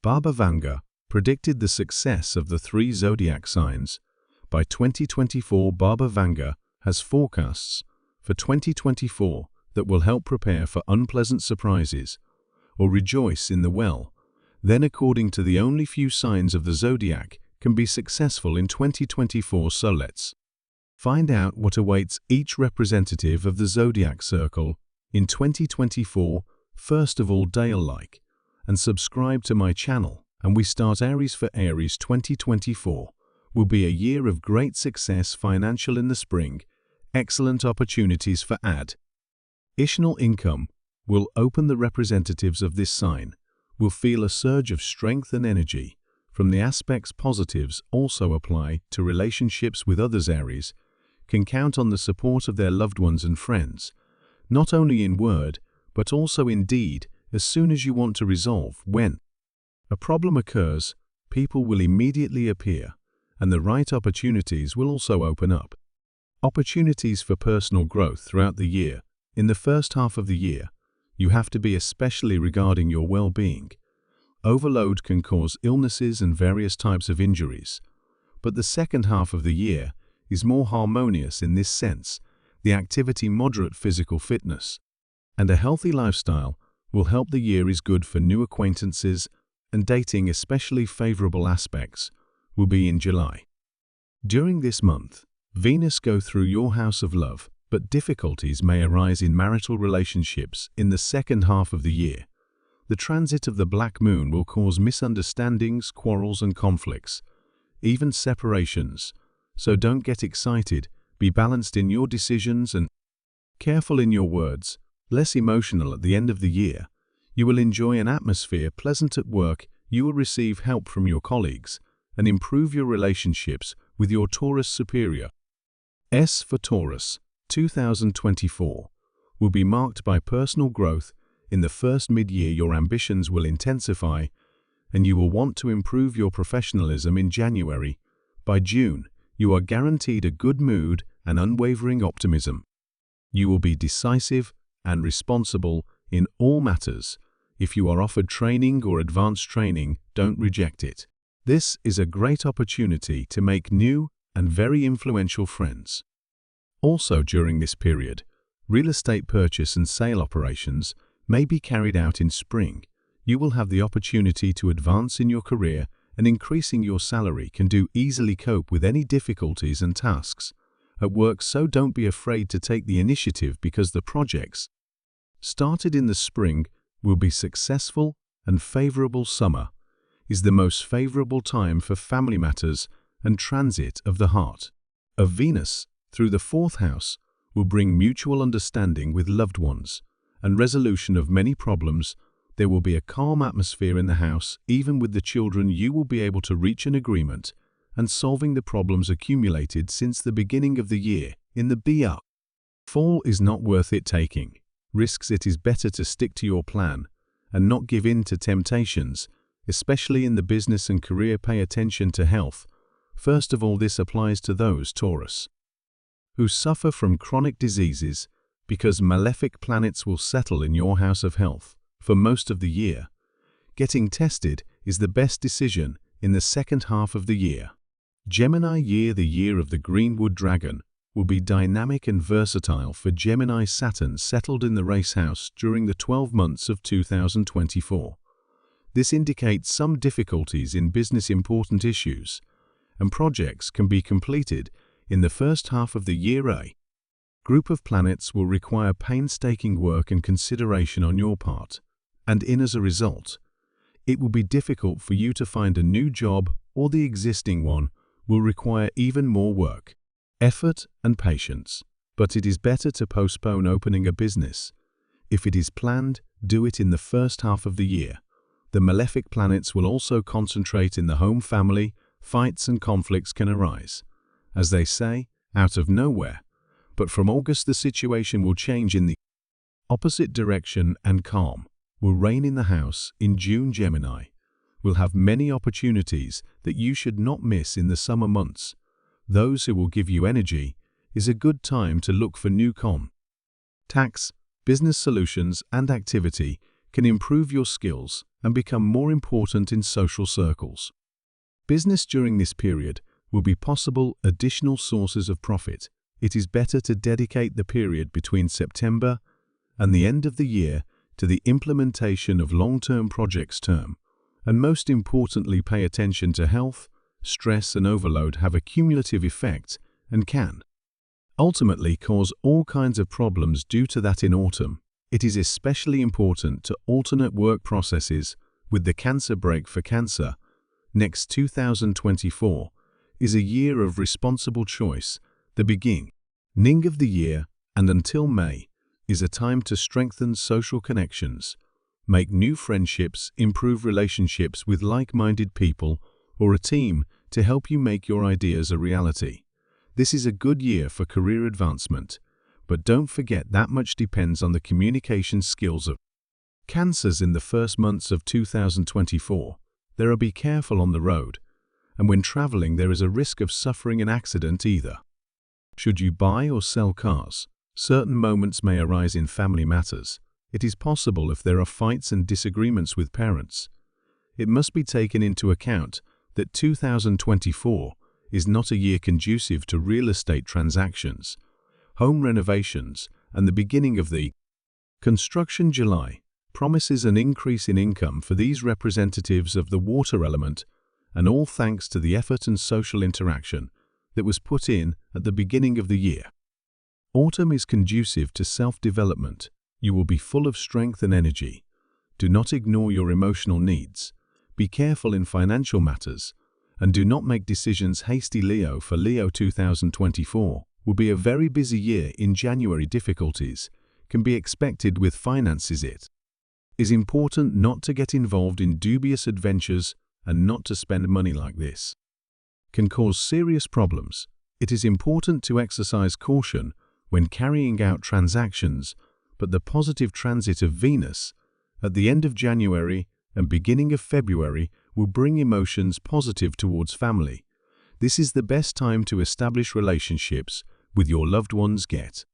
Vanga predicted the success of the three zodiac signs. By 2024, Vanga has forecasts for 2024 that will help prepare for unpleasant surprises or rejoice in the well. Then, according to the only few signs of the zodiac can be successful in 2024, so let's find out what awaits each representative of the zodiac circle in 2024. First of all, like and subscribe to my channel, and we start Aries. For Aries, 2024 will be a year of great success financial in the spring. Excellent opportunities for additional income will open. The representatives of this sign will feel a surge of strength and energy from the aspects. Positives also apply to relationships with others. Aries can count on the support of their loved ones and friends, not only in word, but also in deed. As soon as you want to resolve when a problem occurs, people will immediately appear, and the right opportunities will also open up. Opportunities for personal growth throughout the year. In the first half of the year, you have to be especially regarding your well-being. Overload can cause illnesses and various types of injuries, but the second half of the year is more harmonious in this sense. The activity, moderate physical fitness, and a healthy lifestyle will help. The year is good for new acquaintances and dating. Especially favorable aspects will be in July. During this month, Venus go through your house of love, but difficulties may arise in marital relationships. In the second half of the year, the transit of the black moon will cause misunderstandings, quarrels and conflicts, even separations. So don't get excited. Be balanced in your decisions and careful in your words. Less emotional at the end of the year. You will enjoy an atmosphere pleasant at work. You will receive help from your colleagues and improve your relationships with your Taurus superior. For Taurus, 2024 will be marked by personal growth. In the first mid-year, your ambitions will intensify, and you will want to improve your professionalism in January. By June, you are guaranteed a good mood and unwavering optimism. You will be decisive and responsible in all matters. If you are offered training or advanced training, don't reject it. This is a great opportunity to make new and very influential friends. Also, during this period, real estate purchase and sale operations may be carried out in spring. You will have the opportunity to advance in your career, and increasing your salary can easily cope with any difficulties and tasks at work. So don't be afraid to take the initiative, because the projects started in the spring will be successful, and favorable. Summer is the most favorable time for family matters, and transit of the heart of Venus through the fourth house will bring mutual understanding with loved ones and resolution of many problems. There will be a calm atmosphere in the house. Even with the children, you will be able to reach an agreement and solving the problems accumulated since the beginning of the year. In the fall is not worth it taking risks. It is better to stick to your plan and not give in to temptations, especially in the business and career. Pay attention to health. First of all, this applies to those Taurus who suffer from chronic diseases, because malefic planets will settle in your house of health for most of the year. Getting tested is the best decision in the second half of the year. Gemini year. The year of the Greenwood Dragon will be dynamic and versatile for Gemini. Saturn settled in the race house during the 12 months of 2024. This indicates some difficulties in business. Important issues and projects can be completed in the first half of the year. A group of planets will require painstaking work and consideration on your part, and as a result, it will be difficult for you to find a new job, or the existing one will require even more work, effort and patience. But it is better to postpone opening a business. If it is planned, do it in the first half of the year. The malefic planets will also concentrate in the home family. Fights and conflicts can arise, as they say, out of nowhere. But from August, the situation will change in the opposite direction, and calm will reign in the house. In June, Gemini will have many opportunities that you should not miss. In the summer months, those who will give you energy is a good time to look for new tax, business solutions and activity can improve your skills and become more important in social circles. Business during this period will be possible additional sources of profit. It is better to dedicate the period between September and the end of the year to the implementation of long-term projects and most importantly pay attention to health. Stress and overload have a cumulative effect and can ultimately cause all kinds of problems due to that in autumn. It is especially important to alternate work processes with the Cancer break for Cancer. Next 2024 is a year of responsible choice. The beginning of the year and until May is a time to strengthen social connections, make new friendships, improve relationships with like-minded people or a team to help you make your ideas a reality. This is a good year for career advancement, but don't forget that much depends on the communication skills of Cancers in the first months of 2024. Be careful on the road, and when traveling there is a risk of suffering an accident either. Should you buy or sell cars, certain moments may arise in family matters. It is possible if there are fights and disagreements with parents. It must be taken into account that 2024 is not a year conducive to real estate transactions, home renovations, and the beginning of the construction. July promises an increase in income for these representatives of the water element, and all thanks to the effort and social interaction that was put in at the beginning of the year. Autumn is conducive to self-development. You will be full of strength and energy. Do not ignore your emotional needs. Be careful in financial matters, and do not make decisions hasty. Leo, for Leo 2024 will be a very busy year. In January, difficulties can be expected with finances. It is important not to get involved in dubious adventures and not to spend money like this. Can cause serious problems. It is important to exercise caution when carrying out transactions, but the positive transit of Venus at the end of January and beginning of February will bring emotions positive towards family. This is the best time to establish relationships with your loved ones, get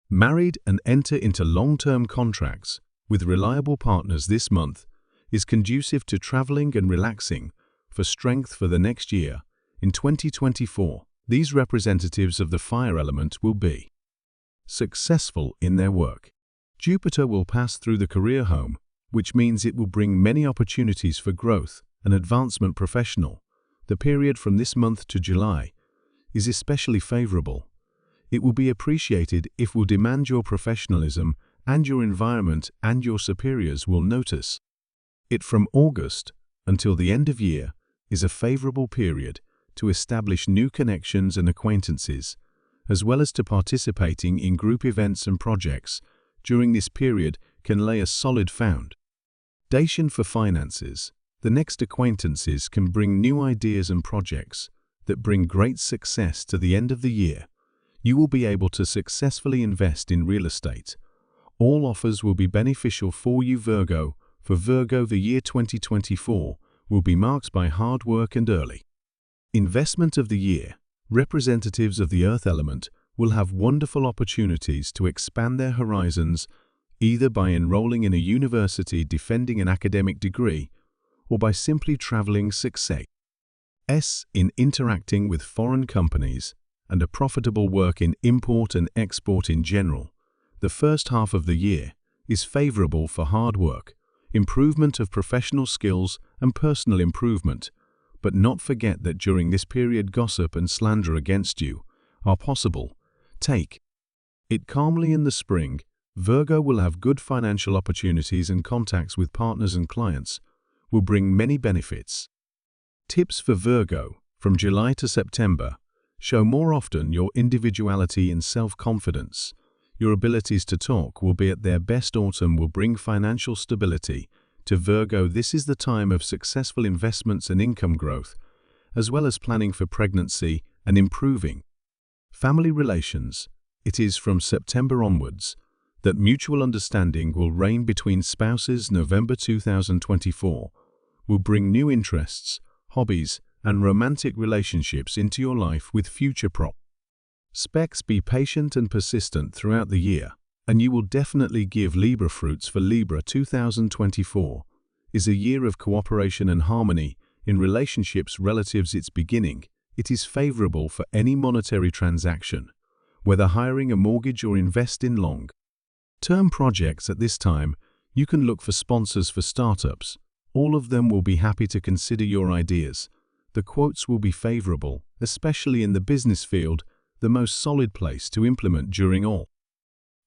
married and enter into long-term contracts with reliable partners. This month is conducive to traveling and relaxing for strength for the next year. In 2024, these representatives of the fire element will be successful in their work. Jupiter will pass through the career home, which means it will bring many opportunities for growth and advancement. Professional. The period from this month to July is especially favorable. It will be appreciated if will demand your professionalism, and your environment and your superiors will notice it. From August until the end of year is a favorable period to establish new connections and acquaintances, as well as to participating in group events and projects. During this period can lay a solid foundation for finances. The next acquaintances can bring new ideas and projects that bring great success. To the end of the year, you will be able to successfully invest in real estate. All offers will be beneficial for you. Virgo. For Virgo, the year 2024 will be marked by hard work and early investment of the year. Representatives of the earth element will have wonderful opportunities to expand their horizons, either by enrolling in a university, defending an academic degree, or by simply traveling. Success in interacting with foreign companies and a profitable work in import and export in general. The first half of the year is favorable for hard work, improvement of professional skills, and personal improvement. But not forget that during this period gossip and slander against you are possible. Take it calmly. In the spring, Virgo will have good financial opportunities, and contacts with partners and clients will bring many benefits. Tips for Virgo. From July to September, show more often your individuality and self-confidence. Your abilities to talk will be at their best. Autumn will bring financial stability to Virgo. This is the time of successful investments and income growth, as well as planning for pregnancy and improving family relations. It is from September onwards that mutual understanding will reign between spouses. November 2024 will bring new interests, hobbies, and romantic relationships into your life with future prospects. Be patient and persistent throughout the year, and you will definitely give Libra fruits. For Libra, 2024 is a year of cooperation and harmony in relationships. Relatives, its beginning. It is favorable for any monetary transaction, whether hiring a mortgage or invest in long-term projects. At this time, you can look for sponsors for startups. All of them will be happy to consider your ideas. The quotes will be favorable, especially in the business field, the most solid place to implement during all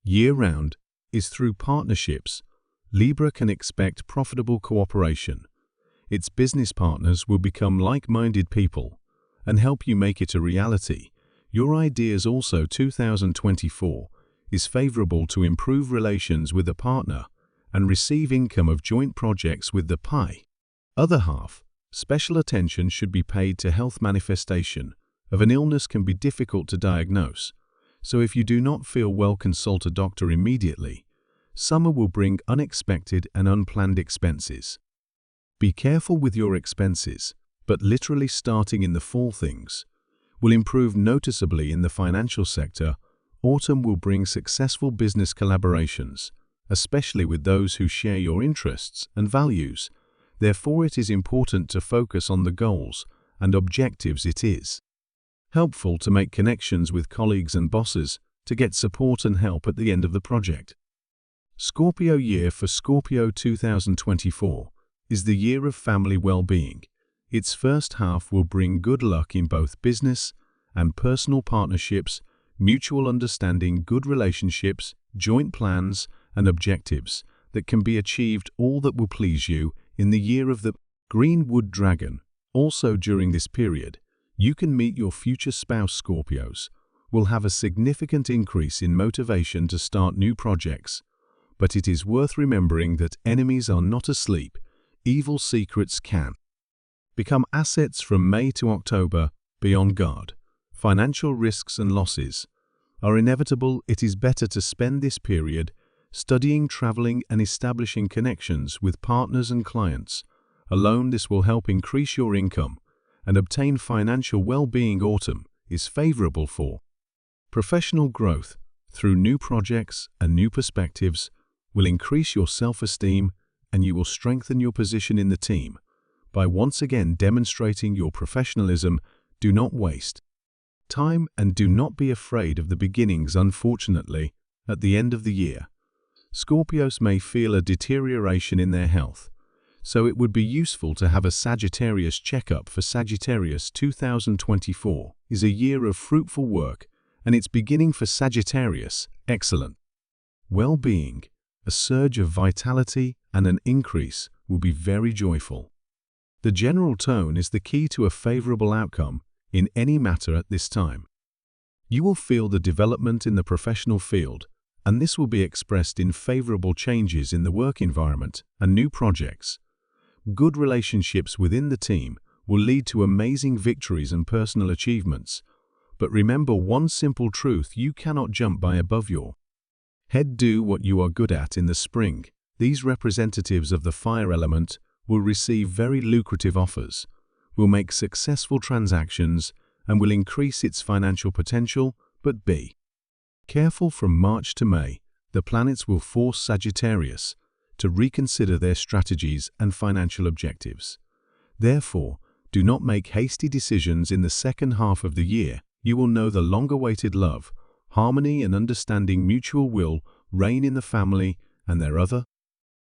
year-round is through partnerships. Libra can expect profitable cooperation. Its business partners will become like-minded people and help you make it a reality. Your ideas also. 2024 is favorable to improve relations with a partner and receive income of joint projects with the other half. Special attention should be paid to health. Manifestation of an illness can be difficult to diagnose, so if you do not feel well, consult a doctor immediately. Summer will bring unexpected and unplanned expenses. Be careful with your expenses, but literally starting in the fall, things will improve noticeably in the financial sector. Autumn will bring successful business collaborations, especially with those who share your interests and values. Therefore, it is important to focus on the goals and objectives. It is helpful to make connections with colleagues and bosses to get support and help at the end of the project. Scorpio year. For Scorpio, 2024 is the year of family well-being. Its first half will bring good luck in both business and personal partnerships, mutual understanding, good relationships, joint plans, and objectives that can be achieved. All that will please you in the year of the Greenwood Dragon. Also, during this period, you can meet your future spouse. Scorpios will have a significant increase in motivation to start new projects, but it is worth remembering that enemies are not asleep. Evil secrets can become assets. From May to October. Be on guard. Financial risks and losses are inevitable. It is better to spend this period studying, traveling, and establishing connections with partners and clients. Alone, this will help increase your income and obtain financial well-being. Autumn is favorable for professional growth through new projects and new perspectives. Will increase your self-esteem, and you will strengthen your position in the team by once again demonstrating your professionalism. Do not waste time and do not be afraid of the beginnings. Unfortunately, at the end of the year, Scorpios may feel a deterioration in their health, so it would be useful to have a Sagittarius checkup. For Sagittarius, 2024 is a year of fruitful work, and its beginning. For Sagittarius, excellent well-being, a surge of vitality, and an increase will be very joyful. The general tone is the key to a favorable outcome in any matter at this time. You will feel the development in the professional field, and this will be expressed in favorable changes in the work environment and new projects. Good relationships within the team will lead to amazing victories and personal achievements. But remember one simple truth: you cannot jump by above your head. Do what you are good at. In the spring, these representatives of the fire element will receive very lucrative offers, will make successful transactions, and will increase its financial potential. But be careful. From March to May, the planets will force Sagittarius to reconsider their strategies and financial objectives. Therefore, do not make hasty decisions in the second half of the year. You will know the long-awaited love, harmony, and understanding. Mutual will reign in the family, and their other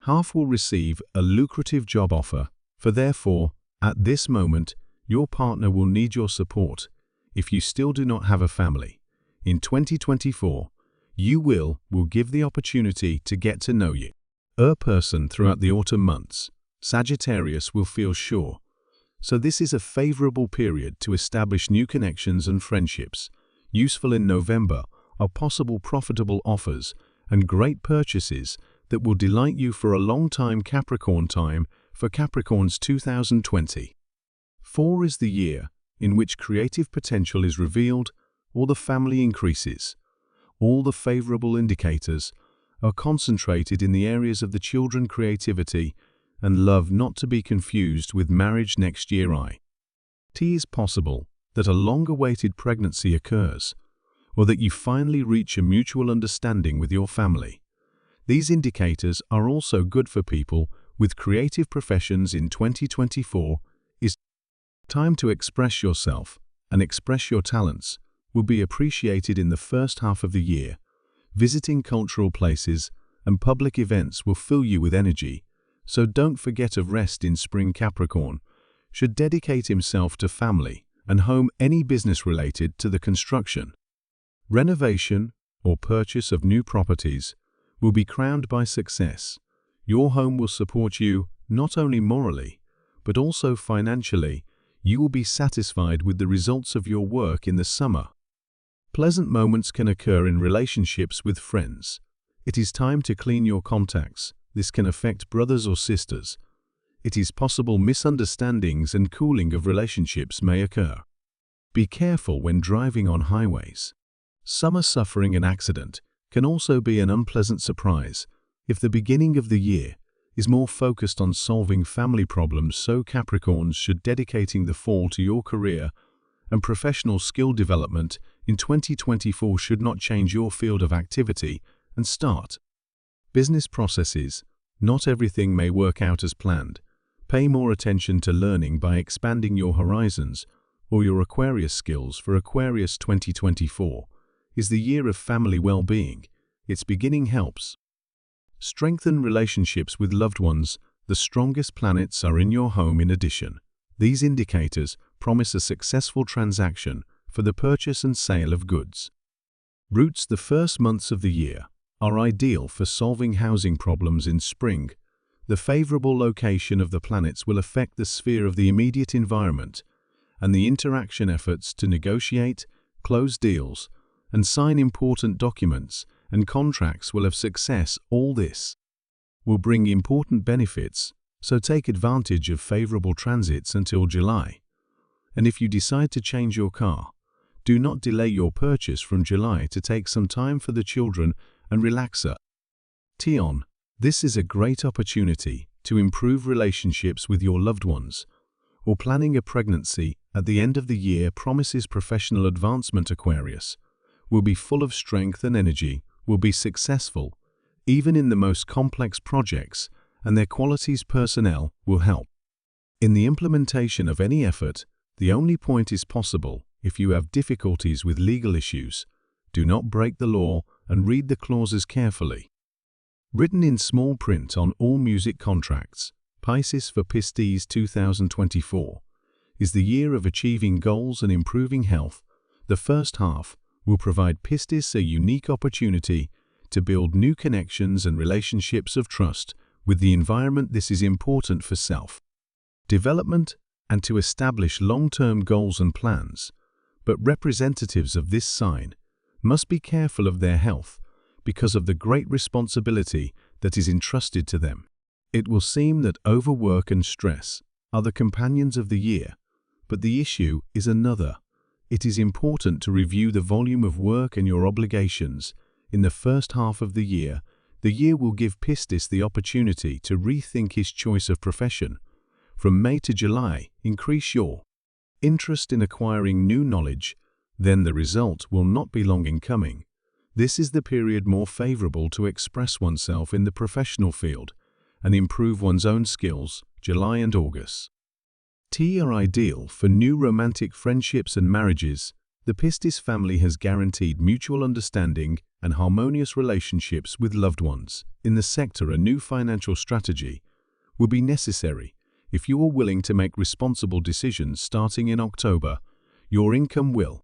half will receive a lucrative job offer. For therefore, at this moment, your partner will need your support. If you still do not have a family, in 2024, you will give the opportunity to get to know you a person throughout the autumn months. Sagittarius will feel sure. So this is a favorable period to establish new connections and friendships. Useful in November are possible profitable offers and great purchases that will delight you for a long time. Capricorn time. For Capricorns, 2024 is the year in which creative potential is revealed or the family increases. All the favorable indicators are concentrated in the areas of the children, creativity, and love, not to be confused with marriage next year. It is possible that a long-awaited pregnancy occurs, or that you finally reach a mutual understanding with your family. These indicators are also good for people with creative professions in 2024 is time to express yourself and express your talents will be appreciated in the first half of the year. Visiting cultural places and public events will fill you with energy, so don't forget of rest in spring. Capricorn should dedicate himself to family and home. Any business related to the construction, renovation, or purchase of new properties will be crowned by success. Your home will support you not only morally, but also financially. You will be satisfied with the results of your work in the summer. Pleasant moments can occur in relationships with friends. It is time to clean your contacts. This can affect brothers or sisters. It is possible misunderstandings and cooling of relationships may occur. Be careful when driving on highways. Summer suffering an accident can also be an unpleasant surprise if the beginning of the year is more focused on solving family problems. So Capricorns should dedicating the fall to your career and professional skill development in 2024 should not change your field of activity and start business processes. Not everything may work out as planned. Pay more attention to learning by expanding your horizons or your Aquarius skills. For Aquarius, 2024 is the year of family well-being. Its beginning helps strengthen relationships with loved ones. The strongest planets are in your home. In addition, these indicators promise a successful transaction for the purchase and sale of goods. Roots. The first months of the year are ideal for solving housing problems. In spring, the favorable location of the planets will affect the sphere of the immediate environment, and the interaction efforts to negotiate, close deals, and sign important documents and contracts will have success. All this will bring important benefits, so take advantage of favorable transits until July. And if you decide to change your car, do not delay your purchase from July to take some time for the children and relaxer. This is a great opportunity to improve relationships with your loved ones, or planning a pregnancy at the end of the year promises professional advancement. Aquarius will be full of strength and energy, will be successful even in the most complex projects, and their qualities personnel will help in the implementation of any effort. The only point is possible if you have difficulties with legal issues. Do not break the law and read the clauses carefully. Written in small print on all music contracts. Pisces. For Pisces, 2024 is the year of achieving goals and improving health. The first half will provide Pisces a unique opportunity to build new connections and relationships of trust with the environment. This is important for self-development and to establish long-term goals and plans. But representatives of this sign must be careful of their health because of the great responsibility that is entrusted to them. It will seem that overwork and stress are the companions of the year, but the issue is another. It is important to review the volume of work and your obligations in the first half of the year. The year will give Pisces the opportunity to rethink his choice of profession. From May to July, increase your interest in acquiring new knowledge, then the result will not be long in coming. This is the period more favorable to express oneself in the professional field and improve one's own skills. July and August are ideal for new romantic friendships and marriages. The Pisces family has guaranteed mutual understanding and harmonious relationships with loved ones. In the sector, a new financial strategy will be necessary. If you are willing to make responsible decisions starting in October, your income will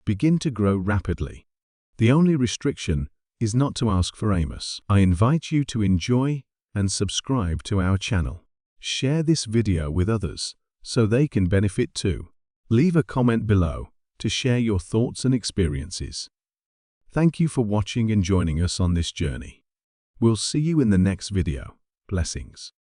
begin to grow rapidly. The only restriction is not to ask for Amos. I invite you to enjoy and subscribe to our channel. Share this video with others so they can benefit too. Leave a comment below to share your thoughts and experiences. Thank you for watching and joining us on this journey. We'll see you in the next video. Blessings.